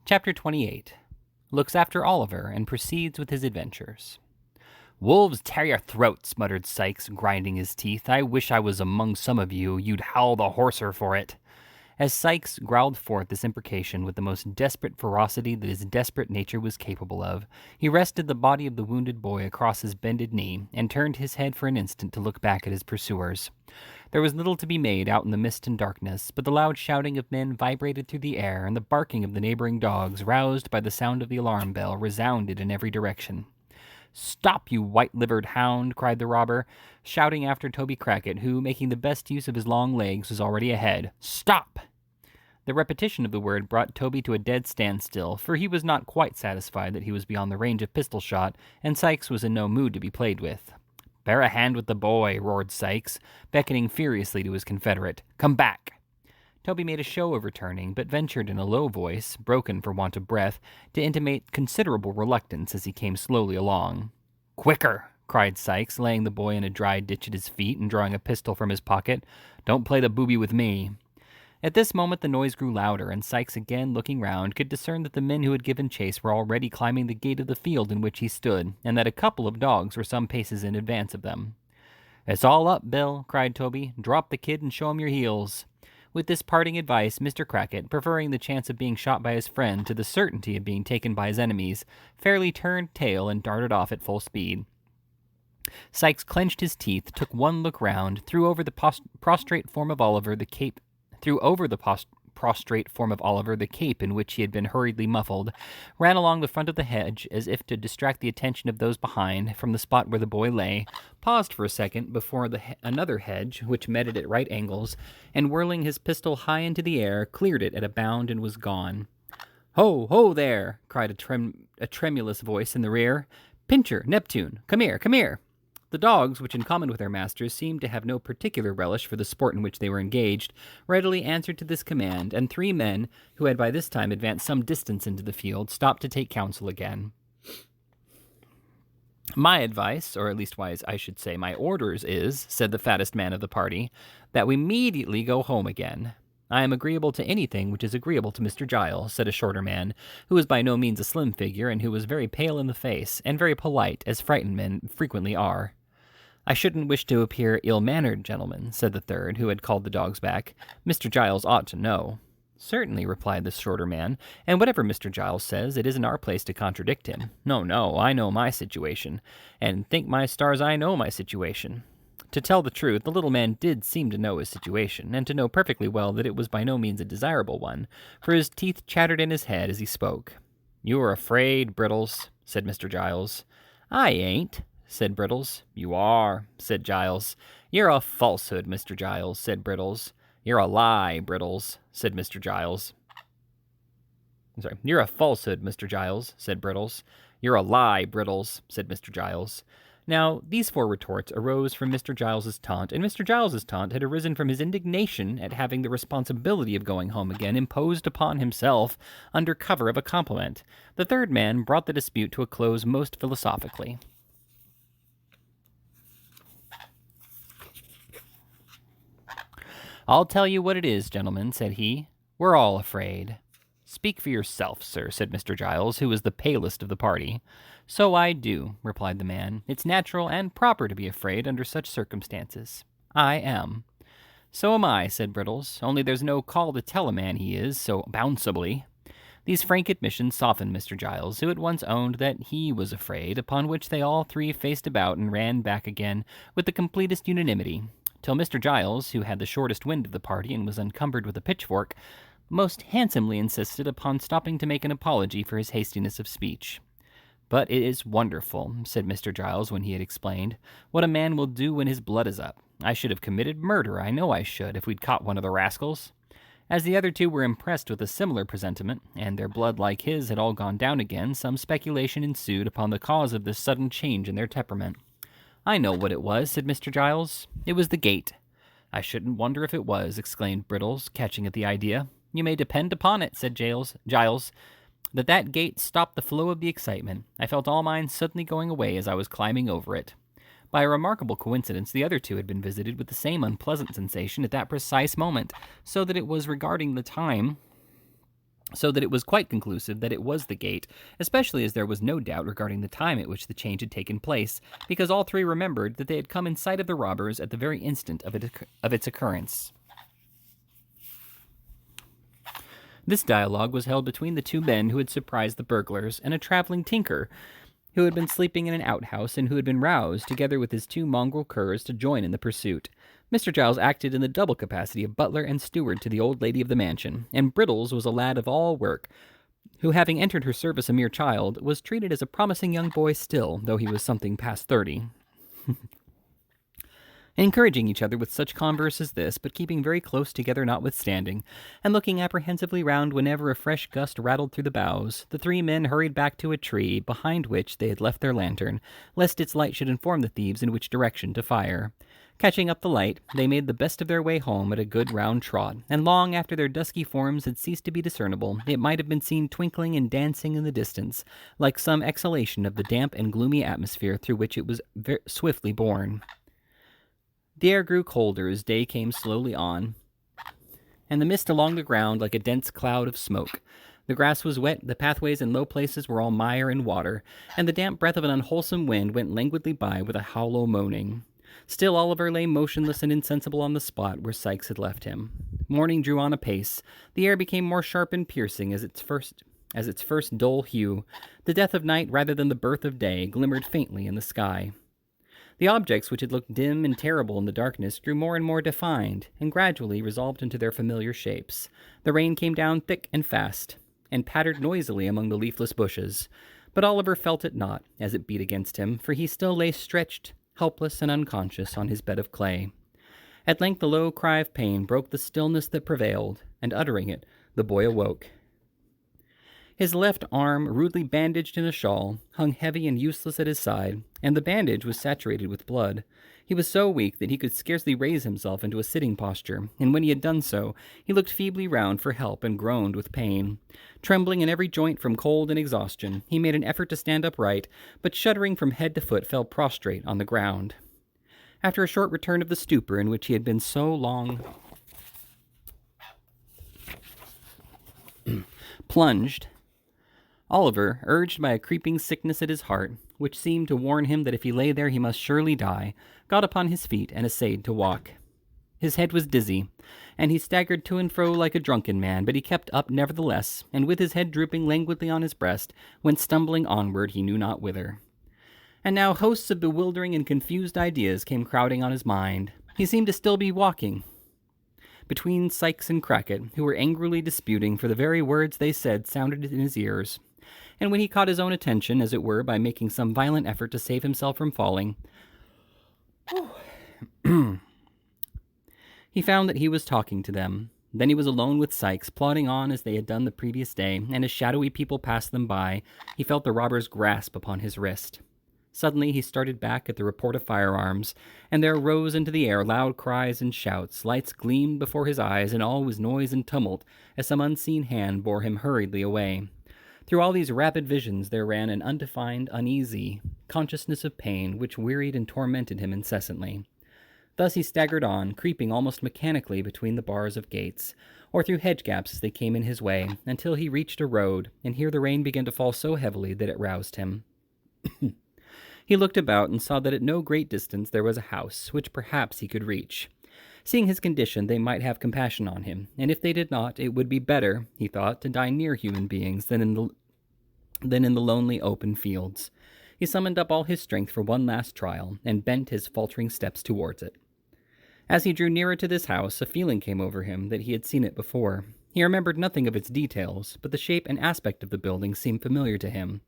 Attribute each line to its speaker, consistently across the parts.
Speaker 1: Chapter 28. Looks after Oliver and proceeds with his adventures. "Wolves tear your throats," muttered Sykes, grinding his teeth. "I wish I was among some of you. You'd howl the hoarser for it." As Sykes growled forth this imprecation with the most desperate ferocity that his desperate nature was capable of, he rested the body of the wounded boy across his bended knee and turned his head for an instant to look back at his pursuers. There was little to be made out in the mist and darkness, but the loud shouting of men vibrated through the air, and the barking of the neighboring dogs, roused by the sound of the alarm bell, resounded in every direction. "Stop, you white-livered hound!" cried the robber, shouting after Toby Crackit, who, making the best use of his long legs, was already ahead. "Stop!" The repetition of the word brought Toby to a dead standstill, for he was not quite satisfied that he was beyond the range of pistol shot, and Sykes was in no mood to be played with. "Bear a hand with the boy," roared Sykes, beckoning furiously to his confederate. "Come back!" Toby made a show of returning, but ventured in a low voice, broken for want of breath, to intimate considerable reluctance as he came slowly along. "Quicker!" cried Sykes, laying the boy in a dry ditch at his feet and drawing a pistol from his pocket. "Don't play the booby with me." At this moment the noise grew louder, and Sykes, again looking round, could discern that the men who had given chase were already climbing the gate of the field in which he stood, and that a couple of dogs were some paces in advance of them. "It's all up, Bill," cried Toby. "Drop the kid and show him your heels." With this parting advice, Mr. Crackit, preferring the chance of being shot by his friend to the certainty of being taken by his enemies, fairly turned tail and darted off at full speed. Sykes clenched his teeth, took one look round, threw over the prostrate form of Oliver the cape in which he had been hurriedly muffled, ran along the front of the hedge as if to distract the attention of those behind from the spot where the boy lay, paused for a second before another hedge, which met it at right angles, and whirling his pistol high into the air, cleared it at a bound and was gone. "Ho, ho there!" cried a tremulous voice in the rear. "Pincher, Neptune, come here, come here!" The dogs, which in common with their masters seemed to have no particular relish for the sport in which they were engaged, readily answered to this command, and 3 men, who had by this time advanced some distance into the field, stopped to take counsel again. "My advice, or at leastwise I should say my orders is," said the fattest man of the party, "that we immediately go home again." "I am agreeable to anything which is agreeable to Mr. Giles," said a shorter man, who was by no means a slim figure, and who was very pale in the face, and very polite, as frightened men frequently are. "I shouldn't wish to appear ill-mannered, gentlemen," said the third, who had called the dogs back. "Mr. Giles ought to know." "Certainly," replied the shorter man, "and whatever Mr. Giles says, it isn't our place to contradict him. No, I know my situation, and thank my stars I know my situation." To tell the truth, the little man did seem to know his situation, and to know perfectly well that it was by no means a desirable one, for his teeth chattered in his head as he spoke. "You are afraid, Brittles," said Mr. Giles. "I ain't," said Brittles. "You are," said Giles. "You're a falsehood, Mr. Giles," said Brittles. "You're a lie, Brittles," said Mr. Giles. "You're a falsehood, Mr. Giles," said Brittles. "You're a lie, Brittles," said Mr. Giles. Now, these 4 retorts arose from Mr. Giles's taunt, and Mr. Giles's taunt had arisen from his indignation at having the responsibility of going home again imposed upon himself under cover of a compliment. The third man brought the dispute to a close most philosophically. "I'll tell you what it is, gentlemen," said he. "We're all afraid." "Speak for yourself, sir," said Mr. Giles, who was the palest of the party. "So I do," replied the man. "It's natural and proper to be afraid under such circumstances. I am." "So am I," said Brittles, "only there's no call to tell a man he is, so bounceably." These frank admissions softened Mr. Giles, who at once owned that he was afraid, upon which they all 3 faced about and ran back again with the completest unanimity, till Mr. Giles, who had the shortest wind of the party and was encumbered with a pitchfork, most handsomely insisted upon stopping to make an apology for his hastiness of speech. "But it is wonderful," said Mr. Giles when he had explained, "what a man will do when his blood is up. I should have committed murder, I know I should, if we'd caught one of the rascals." As the other 2 were impressed with a similar presentiment, and their blood like his had all gone down again, some speculation ensued upon the cause of this sudden change in their temperament. "I know what it was," said Mr. Giles. "It was the gate." "I shouldn't wonder if it was," exclaimed Brittles, catching at the idea. "You may depend upon it," said Giles, that gate stopped the flow of the excitement. I felt all mine suddenly going away as I was climbing over it." By a remarkable coincidence, the other 2 had been visited with the same unpleasant sensation at that precise moment, so that it was regarding the time so that it was quite conclusive that it was the gate, especially as there was no doubt regarding the time at which the change had taken place, because all three remembered that they had come in sight of the robbers at the very instant of its occurrence. This dialogue was held between the two men who had surprised the burglars and a traveling tinker who had been sleeping in an outhouse and who had been roused, together with his two mongrel curs, to join in the pursuit. Mr. Giles acted in the double capacity of butler and steward to the old lady of the mansion, and Brittles was a lad of all work, who, having entered her service a mere child, was treated as a promising young boy still, though he was something past 30. Encouraging each other with such converse as this, but keeping very close together notwithstanding, and looking apprehensively round whenever a fresh gust rattled through the boughs, the three men hurried back to a tree, behind which they had left their lantern, lest its light should inform the thieves in which direction to fire. Catching up the light, they made the best of their way home at a good round trot, and long after their dusky forms had ceased to be discernible, it might have been seen twinkling and dancing in the distance, like some exhalation of the damp and gloomy atmosphere through which it was swiftly borne. The air grew colder as day came slowly on, and the mist along the ground like a dense cloud of smoke. The grass was wet, the pathways in low places were all mire and water, and the damp breath of an unwholesome wind went languidly by with a hollow moaning. Still Oliver lay motionless and insensible on the spot where Sikes had left him. Morning drew on apace. The air became more sharp and piercing as its first dull hue. The death of night rather than the birth of day glimmered faintly in the sky. The objects which had looked dim and terrible in the darkness grew more and more defined, and gradually resolved into their familiar shapes. The rain came down thick and fast, and pattered noisily among the leafless bushes. But Oliver felt it not, as it beat against him, for he still lay stretched, helpless and unconscious, on his bed of clay. At length a low cry of pain broke the stillness that prevailed, and uttering it, the boy awoke. His left arm, rudely bandaged in a shawl, hung heavy and useless at his side, and the bandage was saturated with blood. He was so weak that he could scarcely raise himself into a sitting posture, and when he had done so, he looked feebly round for help and groaned with pain. Trembling in every joint from cold and exhaustion, he made an effort to stand upright, but shuddering from head to foot fell prostrate on the ground. After a short return of the stupor in which he had been so long plunged, Oliver, urged by a creeping sickness at his heart, which seemed to warn him that if he lay there he must surely die, got upon his feet and essayed to walk. His head was dizzy, and he staggered to and fro like a drunken man, but he kept up nevertheless, and with his head drooping languidly on his breast, went stumbling onward he knew not whither. And now hosts of bewildering and confused ideas came crowding on his mind. He seemed to still be walking between Sikes and Crackit, who were angrily disputing, for the very words they said sounded in his ears. And when he caught his own attention, as it were, by making some violent effort to save himself from falling, he found that he was talking to them. Then he was alone with Sikes, plodding on as they had done the previous day, and as shadowy people passed them by, he felt the robber's grasp upon his wrist. Suddenly he started back at the report of firearms, and there rose into the air loud cries and shouts. Lights gleamed before his eyes, and all was noise and tumult, as some unseen hand bore him hurriedly away. Through all these rapid visions there ran an undefined, uneasy consciousness of pain, which wearied and tormented him incessantly. Thus he staggered on, creeping almost mechanically between the bars of gates, or through hedge gaps as they came in his way, until he reached a road, and here the rain began to fall so heavily that it roused him. He looked about and saw that at no great distance there was a house, which perhaps he could reach. Seeing his condition, they might have compassion on him, and if they did not, it would be better, he thought, to die near human beings than in the lonely open fields. He summoned up all his strength for one last trial, and bent his faltering steps towards it. As he drew nearer to this house, a feeling came over him that he had seen it before. He remembered nothing of its details, but the shape and aspect of the building seemed familiar to him.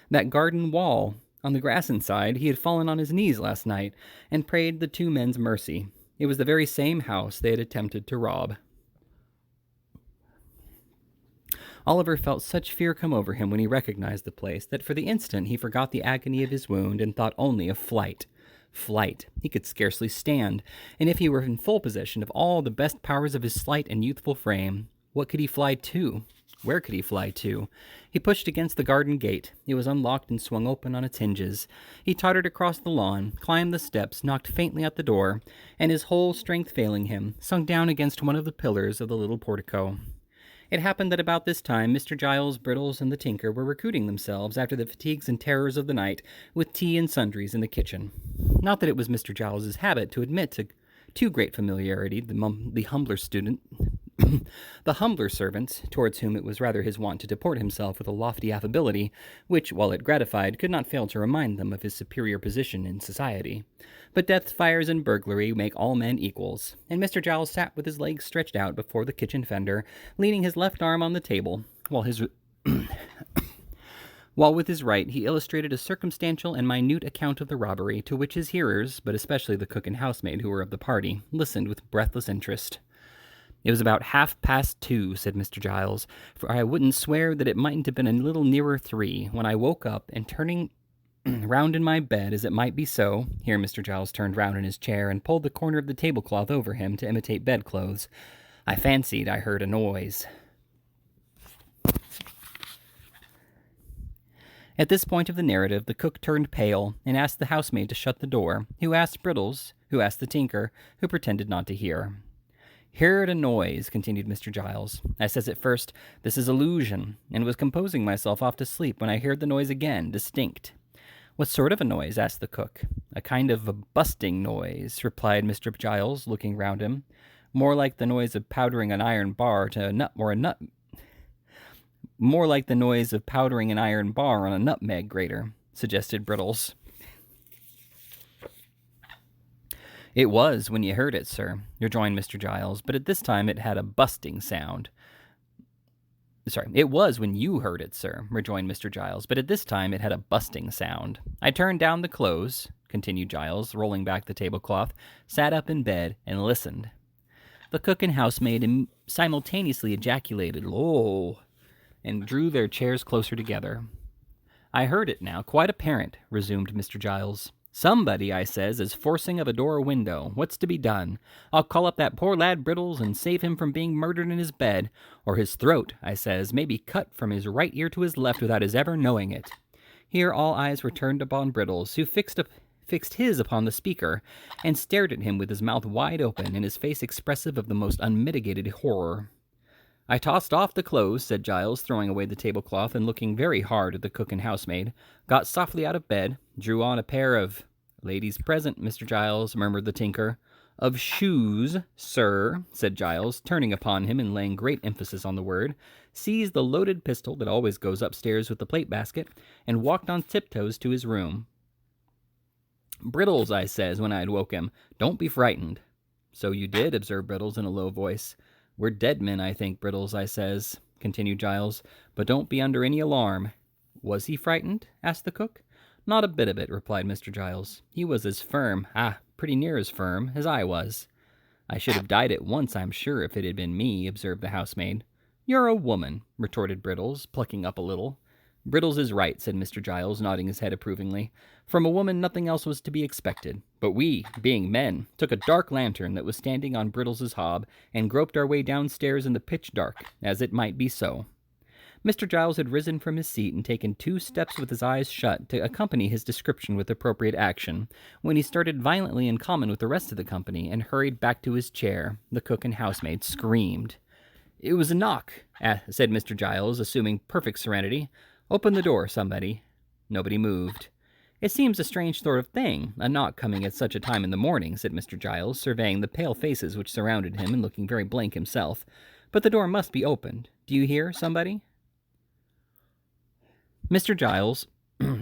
Speaker 1: That garden wall, on the grass inside, he had fallen on his knees last night, and prayed the two men's mercy. It was the very same house they had attempted to rob. Oliver felt such fear come over him when he recognized the place that for the instant he forgot the agony of his wound and thought only of flight. Flight. He could scarcely stand, and if he were in full possession of all the best powers of his slight and youthful frame, what could he fly to? Where could he fly to? He pushed against the garden gate. It was unlocked and swung open on its hinges. He tottered across the lawn, climbed the steps, knocked faintly at the door, and his whole strength failing him, sunk down against one of the pillars of the little portico. It happened that about this time Mr. Giles, Brittles, and the tinker were recruiting themselves after the fatigues and terrors of the night with tea and sundries in the kitchen. Not that it was Mr. Giles's habit to admit to too great familiarity the humbler student, the humbler servants, towards whom it was rather his wont to deport himself with a lofty affability, which, while it gratified, could not fail to remind them of his superior position in society. But death, fires, and burglary make all men equals, and Mr. Giles sat with his legs stretched out before the kitchen fender, leaning his left arm on the table, while with his right he illustrated a circumstantial and minute account of the robbery, to which his hearers, but especially the cook and housemaid who were of the party, listened with breathless interest. "It was about 2:30, said Mr. Giles, "for I wouldn't swear that it mightn't have been a little nearer 3, when I woke up, and turning round in my bed, as it might be so," here Mr. Giles turned round in his chair and pulled the corner of the tablecloth over him to imitate bedclothes, "I fancied I heard a noise." At this point of the narrative, the cook turned pale and asked the housemaid to shut the door, who asked Brittles, who asked the tinker, who pretended not to hear. "Heard a noise," continued Mr. Giles. "I says at first, 'This is illusion,' and was composing myself off to sleep when I heard the noise again, distinct." "What sort of a noise?" asked the cook. "A kind of a busting noise," replied Mr. Giles, looking round him. "More like the noise of powdering an iron bar More like the noise of powdering an iron bar on a nutmeg grater," suggested Brittles. "It was when you heard it, sir," rejoined Mr. Giles, "but at this time it had a busting sound." "It was when you heard it, sir," rejoined Mr. Giles, "but at this time it had a busting sound. I turned down the clothes," continued Giles, rolling back the tablecloth, "sat up in bed, and listened." The cook and housemaid simultaneously ejaculated, "Oh!" and drew their chairs closer together. "I heard it now, quite apparent," resumed Mr. Giles. "Somebody, I says, is forcing of a door or window. What's to be done? I'll call up that poor lad Brittles and save him from being murdered in his bed, or his throat, I says, may be cut from his right ear to his left without his ever knowing it." Here all eyes were turned upon Brittles, who fixed his upon the speaker, and stared at him with his mouth wide open and his face expressive of the most unmitigated horror. "I tossed off the clothes," said Giles, throwing away the tablecloth and looking very hard at the cook and housemaid, "got softly out of bed, drew on a pair of—" "Ladies present, Mr. Giles," murmured the tinker. "Of shoes, sir," said Giles, turning upon him and laying great emphasis on the word, seized the loaded pistol that always goes upstairs with the plate basket, and walked on tiptoes to his room. "Brittles," I says, when I had woke him, "don't be frightened." "So you did," observed Brittles in a low voice. "We're dead men, I think, Brittles," I says, continued Giles, "but don't be under any alarm." "Was he frightened?" asked the cook. "Not a bit of it," replied Mr. Giles. "He was as firm, pretty near as firm, as I was." "I should have died at once, I'm sure, if it had been me," observed the housemaid. "You're a woman," retorted Brittles, plucking up a little. "Brittles is right," said Mr. Giles, nodding his head approvingly. "From a woman nothing else was to be expected. But we, being men, took a dark lantern that was standing on Brittles's hob, and groped our way downstairs in the pitch dark, as it might be so." Mr. Giles had risen from his seat and taken 2 steps with his eyes shut to accompany his description with appropriate action, when he started violently in common with the rest of the company, and hurried back to his chair. The cook and housemaid screamed. "It was a knock," said Mr. Giles, assuming perfect serenity. "Open the door, somebody." Nobody moved. "It seems a strange sort of thing, a knock coming at such a time in the morning," said Mr. Giles, surveying the pale faces which surrounded him and looking very blank himself. "But the door must be opened. Do you hear, somebody?" Mr. Giles,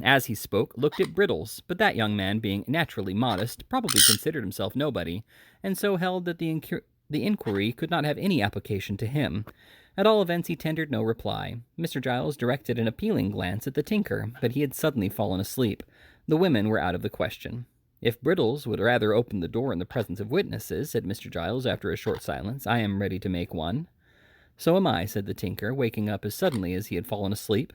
Speaker 1: as he spoke, looked at Brittles, but that young man, being naturally modest, probably considered himself nobody, and so held that the inquiry could not have any application to him. At all events, he tendered no reply. Mr. Giles directed an appealing glance at the tinker, but he had suddenly fallen asleep. The women were out of the question. "If Brittles would rather open the door in the presence of witnesses," said Mr. Giles after a short silence, "I am ready to make one." "So am I," said the tinker, waking up as suddenly as he had fallen asleep.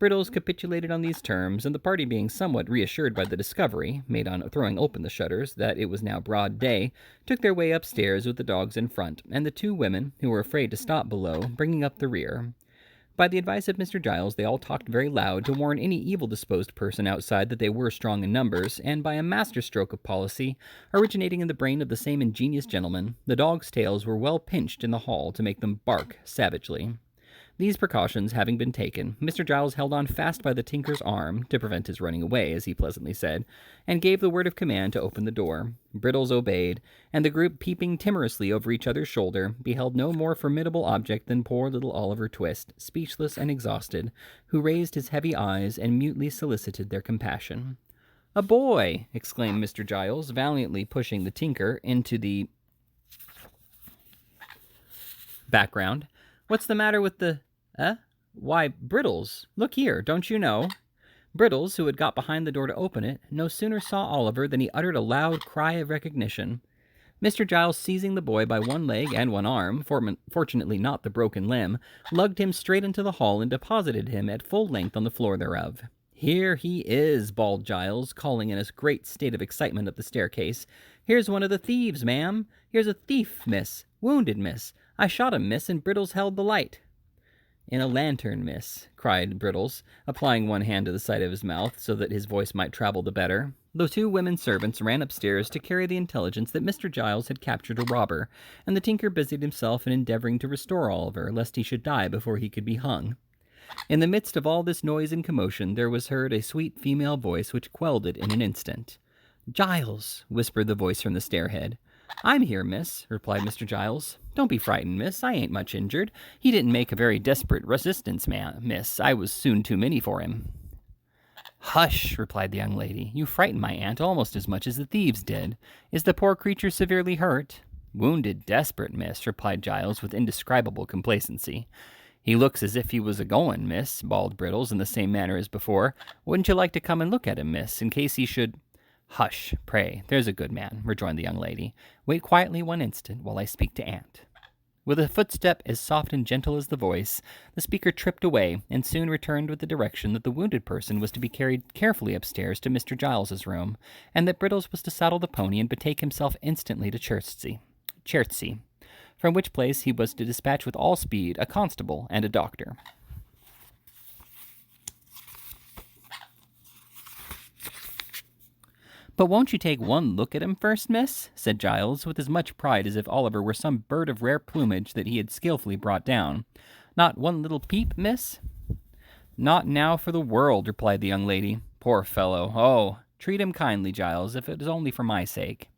Speaker 1: Brittles capitulated on these terms, and the party being somewhat reassured by the discovery, made on throwing open the shutters, that it was now broad day, took their way upstairs with the dogs in front, and the 2 women, who were afraid to stop below, bringing up the rear. By the advice of Mr. Giles, they all talked very loud to warn any evil-disposed person outside that they were strong in numbers, and by a master-stroke of policy, originating in the brain of the same ingenious gentleman, the dogs' tails were well pinched in the hall to make them bark savagely. These precautions having been taken, Mr. Giles held on fast by the tinker's arm, to prevent his running away, as he pleasantly said, and gave the word of command to open the door. Brittles obeyed, and the group, peeping timorously over each other's shoulder, beheld no more formidable object than poor little Oliver Twist, speechless and exhausted, who raised his heavy eyes and mutely solicited their compassion. "A boy!" exclaimed Mr. Giles, valiantly pushing the tinker into the background. "What's the matter with the... Why, Brittles, look here, don't you know?" Brittles, who had got behind the door to open it, no sooner saw Oliver than he uttered a loud cry of recognition. Mr. Giles, seizing the boy by one leg and one arm, fortunately not the broken limb, lugged him straight into the hall and deposited him at full length on the floor thereof. "Here he is," bawled Giles, calling in a great state of excitement up the staircase. "Here's one of the thieves, ma'am. Here's a thief, miss. Wounded, miss. I shot him, miss, and Brittles held the light." "In a lantern, miss," cried Brittles, applying one hand to the side of his mouth so that his voice might travel the better. The two women servants ran upstairs to carry the intelligence that Mr. Giles had captured a robber, and the tinker busied himself in endeavoring to restore Oliver, lest he should die before he could be hung. In the midst of all this noise and commotion there was heard a sweet female voice which quelled it in an instant. "Giles," whispered the voice from the stairhead. "I'm here, miss," replied Mr. Giles. "Don't be frightened, miss. I ain't much injured. He didn't make a very desperate resistance, miss. I was soon too many for him." "Hush," replied the young lady. "You frightened my aunt almost as much as the thieves did. Is the poor creature severely hurt?" "Wounded desperate, miss," replied Giles with indescribable complacency. "He looks as if he was a-goin', miss," bawled Brittles in the same manner as before. "Wouldn't you like to come and look at him, miss, in case he should—" "Hush, pray, there's a good man," rejoined the young lady. "Wait quietly one instant while I speak to aunt." With a footstep as soft and gentle as the voice, the speaker tripped away, and soon returned with the direction that the wounded person was to be carried carefully upstairs to Mr. Giles's room, and that Brittles was to saddle the pony and betake himself instantly to Chertsey, from which place he was to dispatch with all speed a constable and a doctor. "But won't you take one look at him first, miss?" said Giles, with as much pride as if Oliver were some bird of rare plumage that he had skillfully brought down. "Not one little peep, miss?" "Not now for the world," replied the young lady. "Poor fellow! Oh, treat him kindly, Giles, if it is only for my sake."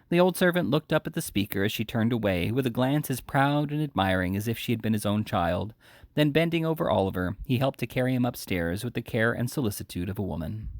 Speaker 1: The old servant looked up at the speaker as she turned away, with a glance as proud and admiring as if she had been his own child. Then, bending over Oliver, he helped to carry him upstairs with the care and solicitude of a woman.